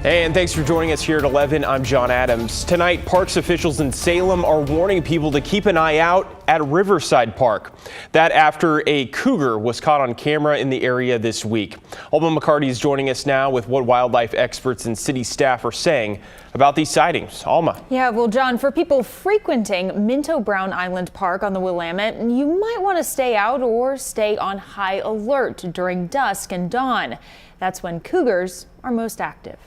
And thanks for joining us here at 11. I'm John Adams. Tonight, parks officials in Salem are warning people to keep an eye out at Riverside Park. That after a cougar was caught on camera in the area this week. Alma McCarty is joining us now with what wildlife experts and city staff are saying about these sightings. Alma. Yeah, well, John, for people frequenting Minto Brown Island Park on the Willamette, you might want to stay out or stay on high alert during dusk and dawn. That's when cougars are most active.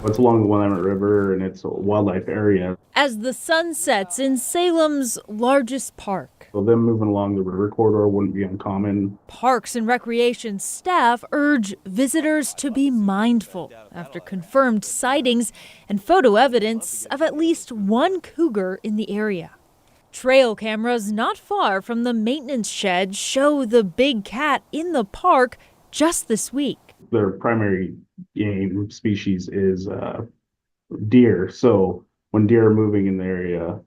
It's along the Willamette River and it's a wildlife area. As the sun sets in Salem's largest park. So them moving along the river corridor wouldn't be uncommon. Parks and Recreation staff urge visitors to be mindful after confirmed sightings and photo evidence of at least one cougar in the area. Trail cameras not far from the maintenance shed show the big cat in the park just this week. Their primary game species is deer. So when deer are moving in the area,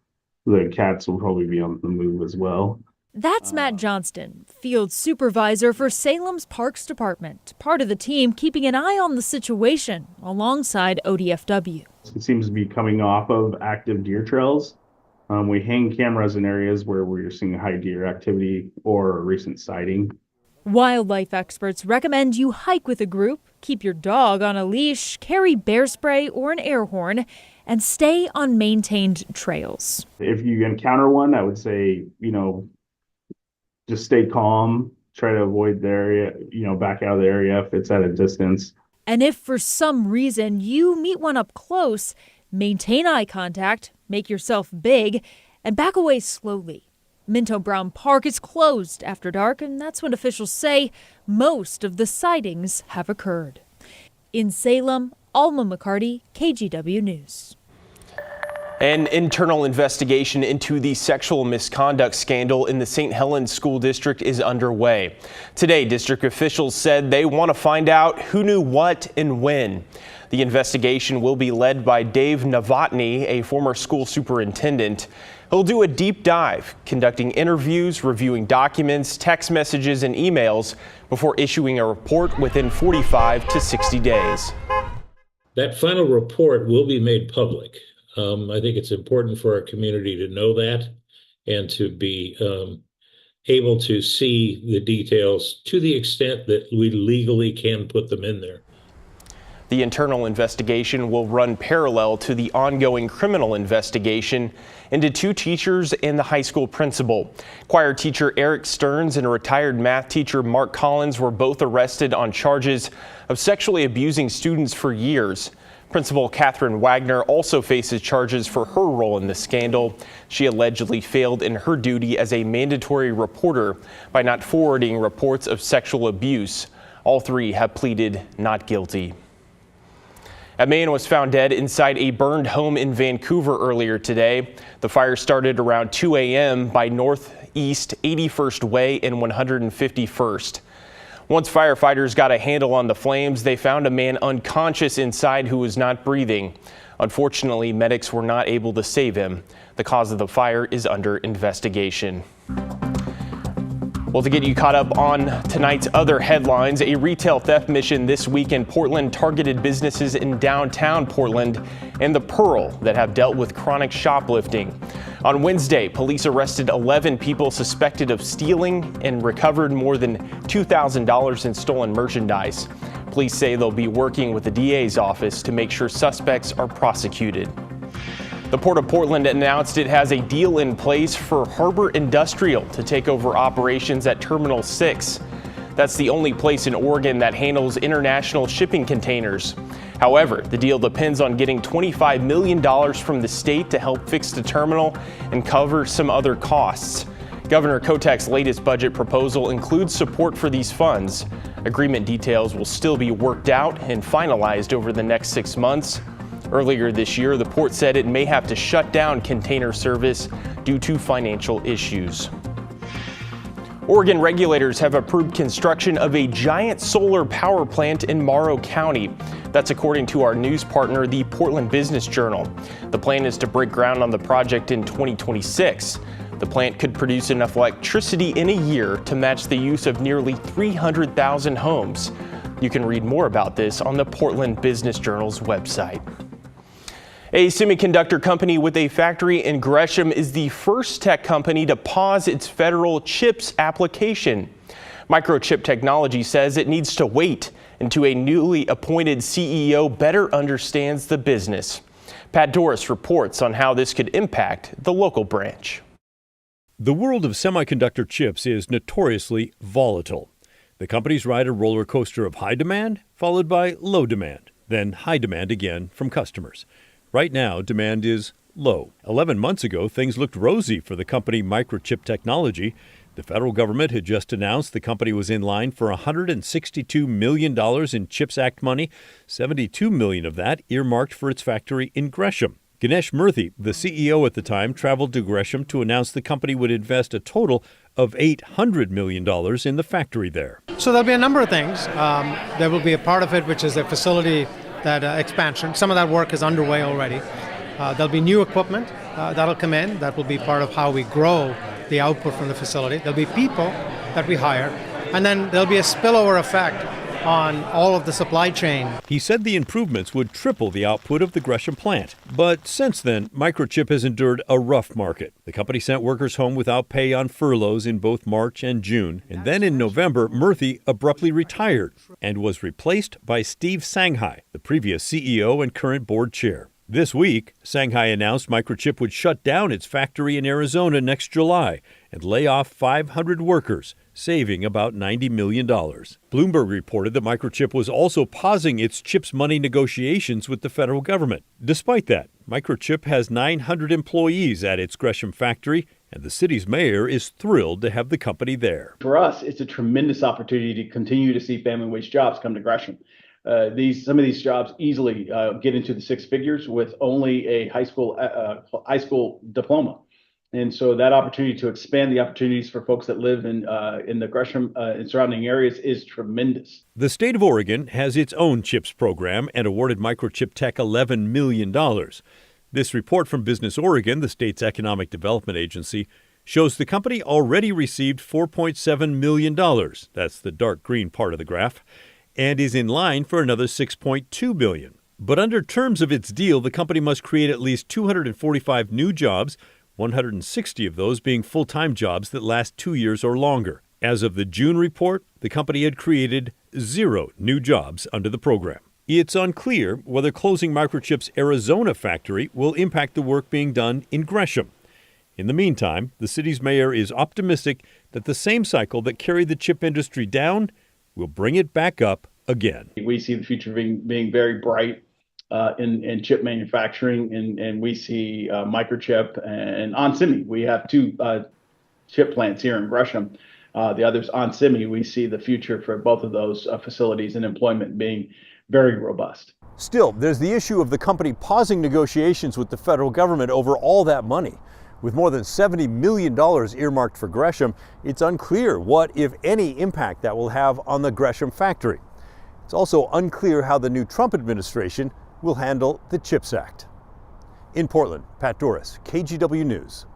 the cats will probably be on the move as well. That's Matt Johnston, field supervisor for Salem's Parks Department, part of the team keeping an eye on the situation alongside ODFW. It seems to be coming off of active deer trails. We hang cameras in areas where we're seeing high deer activity or a recent sighting. Wildlife experts recommend you hike with a group, keep your dog on a leash, carry bear spray or an air horn, and stay on maintained trails. If you encounter one, I would say, just stay calm, try to avoid the area, back out of the area if it's at a distance. And if for some reason you meet one up close, maintain eye contact, make yourself big, and back away slowly. Minto Brown Park is closed after dark, and that's when officials say most of the sightings have occurred. In Salem, Alma McCarty, KGW News. An internal investigation into the sexual misconduct scandal in the St. Helens School District is underway. Today, district officials said they want to find out who knew what and when. The investigation will be led by Dave Novotny, a former school superintendent. He'll do a deep dive, conducting interviews, reviewing documents, text messages, and emails before issuing a report within 45 to 60 days. That final report will be made public. I think it's important for our community to know that and to be able to see the details to the extent that we legally can put them in there. The internal investigation will run parallel to the ongoing criminal investigation into two teachers and the high school principal. Choir teacher Eric Stearns and a retired math teacher Mark Collins were both arrested on charges of sexually abusing students for years. Principal Catherine Wagner also faces charges for her role in the scandal. She allegedly failed in her duty as a mandatory reporter by not forwarding reports of sexual abuse. All three have pleaded not guilty. A man was found dead inside a burned home in Vancouver earlier today. The fire started around 2 a.m. by Northeast 81st Way and 151st. Once firefighters got a handle on the flames, they found a man unconscious inside who was not breathing. Unfortunately, medics were not able to save him. The cause of the fire is under investigation. Well, to get you caught up on tonight's other headlines, a retail theft mission this week in Portland targeted businesses in downtown Portland and the Pearl that have dealt with chronic shoplifting. On Wednesday, police arrested 11 people suspected of stealing and recovered more than $2,000 in stolen merchandise. Police say they'll be working with the DA's office to make sure suspects are prosecuted. The Port of Portland announced it has a deal in place for Harbor Industrial to take over operations at Terminal 6. That's the only place in Oregon that handles international shipping containers. However, the deal depends on getting $25 million from the state to help fix the terminal and cover some other costs. Governor Kotek's latest budget proposal includes support for these funds. Agreement details will still be worked out and finalized over the next 6 months. Earlier this year, the port said it may have to shut down container service due to financial issues. Oregon regulators have approved construction of a giant solar power plant in Morrow County. That's according to our news partner, the Portland Business Journal. The plan is to break ground on the project in 2026. The plant could produce enough electricity in a year to match the use of nearly 300,000 homes. You can read more about this on the Portland Business Journal's website. A semiconductor company with a factory in Gresham is the first tech company to pause its federal CHIPS application. Microchip Technology says it needs to wait until a newly appointed CEO better understands the business. Pat Doris reports on how this could impact the local branch. The world of semiconductor chips is notoriously volatile. The companies ride a roller coaster of high demand, followed by low demand, then high demand again from customers. Right now, demand is low. 11 months ago, things looked rosy for the company Microchip Technology. The federal government had just announced the company was in line for $162 million in CHIPS Act money, $72 million of that earmarked for its factory in Gresham. Ganesh Murthy, the CEO at the time, traveled to Gresham to announce the company would invest a total of $800 million in the factory there. So there'll be a number of things. There will be a part of it which is a facility that expansion. Some of that work is underway already. There'll be new equipment that'll come in. That will be part of how we grow the output from the facility. There'll be people that we hire. And then there'll be a spillover effect on all of the supply chain. He said the improvements would triple the output of the Gresham plant. But since then, Microchip has endured a rough market. The company sent workers home without pay on furloughs in both March and June. And then in November, Murthy abruptly retired and was replaced by Steve Sanghai, the previous CEO and current board chair. This week, Sanghai announced Microchip would shut down its factory in Arizona next July and lay off 500 workers, saving about $90 million. Bloomberg reported that Microchip was also pausing its CHIPS money negotiations with the federal government. Despite that, Microchip has 900 employees at its Gresham factory, and the city's mayor is thrilled to have the company there. For us, it's a tremendous opportunity to continue to see family wage jobs come to Gresham. Some of these jobs easily get into the six figures with only a high school diploma. And so that opportunity to expand the opportunities for folks that live in the Gresham and surrounding areas is tremendous. The state of Oregon has its own CHIPS program and awarded Microchip Tech $11 million. This report from Business Oregon, the state's economic development agency, shows the company already received $4.7 million. That's the dark green part of the graph, and is in line for another $6.2 billion. But under terms of its deal, the company must create at least 245 new jobs, 160 of those being full-time jobs that last 2 years or longer. As of the June report, the company had created 0 new jobs under the program. It's unclear whether closing Microchip's Arizona factory will impact the work being done in Gresham. In the meantime, the city's mayor is optimistic that the same cycle that carried the chip industry down will bring it back up again. We see the future being very bright in chip manufacturing, and we see Microchip and onsemi. We have 2 chip plants here in Gresham. The other's onsemi. We see the future for both of those facilities and employment being very robust. Still, there's the issue of the company pausing negotiations with the federal government over all that money. With more than $70 million earmarked for Gresham, it's unclear what, if any, impact that will have on the Gresham factory. It's also unclear how the new Trump administration will handle the CHIPS Act. In Portland, Pat Doris, KGW News.